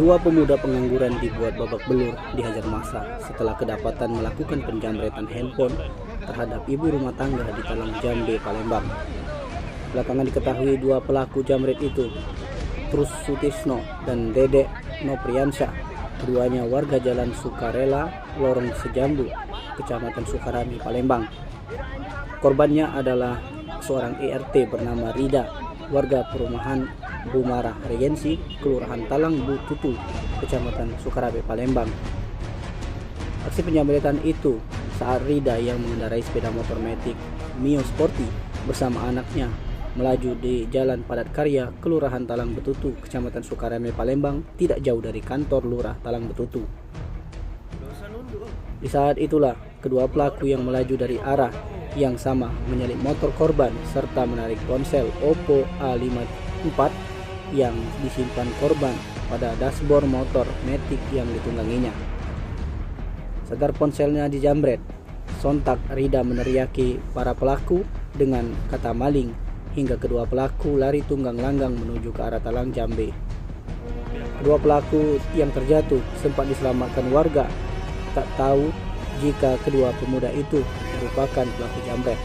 Dua pemuda pengangguran dibuat babak belur dihajar massa setelah kedapatan melakukan penjamretan handphone terhadap ibu rumah tangga di Talang Jambe, Palembang. Belakangan diketahui dua pelaku jamret itu, Trus Sutisno dan Dedek Nopriansyah, keduanya warga Jalan Sukarela, Lorong Sejambu, Kecamatan Sukarami, Palembang. Korbannya adalah seorang ERT bernama Rida, warga perumahan Bumara Regensi, Kelurahan Talang Bututu, Kecamatan Sukarabe, Palembang. Aksi penjamretan itu saat Rida yang mengendarai sepeda motor Matic Mio Sporty bersama anaknya melaju di Jalan Padat Karya, Kelurahan Talang Betutu, Kecamatan Sukarame, Palembang, tidak jauh dari kantor Lurah Talang Betutu. Di saat itulah kedua pelaku yang melaju dari arah yang sama menyalip motor korban serta menarik ponsel Oppo A54 yang disimpan korban pada dashboard motor Matic yang ditungganginya. Sadar ponselnya dijamret, sontak Rida meneriaki para pelaku dengan kata maling hingga kedua pelaku lari tunggang langgang menuju ke arah Talang Jambe. Kedua pelaku yang terjatuh sempat diselamatkan warga, tak tahu jika kedua pemuda itu merupakan pelaku jamret.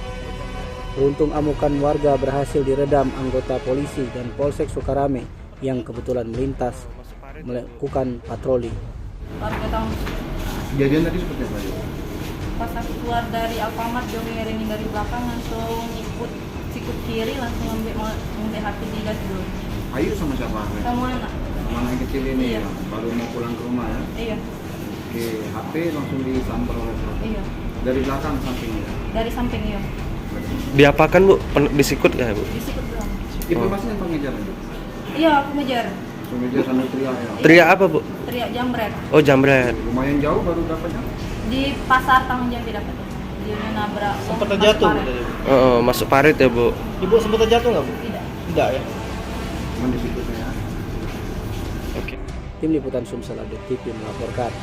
Beruntung amukan warga berhasil diredam anggota polisi dan Polsek Sukarame yang kebetulan melintas melakukan patroli. Warga tahu. Kejadian tadi seperti apa? Pas aku keluar dari Alfamart, dia ngiringin dari belakang, langsung ikut sikut kiri, langsung ambil HP di dashboard. Ayu sama siapa? Sama anak. Sama anak kecil ini Iya. ya? Baru mau pulang ke rumah ya? Iya. Oke, HP langsung disamper oleh siapa? Iya. Dari belakang sampingnya? Dari samping iya. Diapakan Bu? Disikut ya Bu? Disikut doang. Informasinya pengejaran itu? Iya, aku ngejar. Pengejar sambil teriak ya? Teriak apa Bu? Teriak jamret. Oh jamret. Lumayan jauh baru dapatnya? Di pasar Talang Jambe dapat. Dia nabrak. Sempat terjatuh paret. tadi. Oh, masuk parit ya Bu? Ibu sempat terjatuh nggak Bu? Tidak. Tidak ya. Cuman di situ ya? Oke. Tim Liputan Sumsel Update TV melaporkan.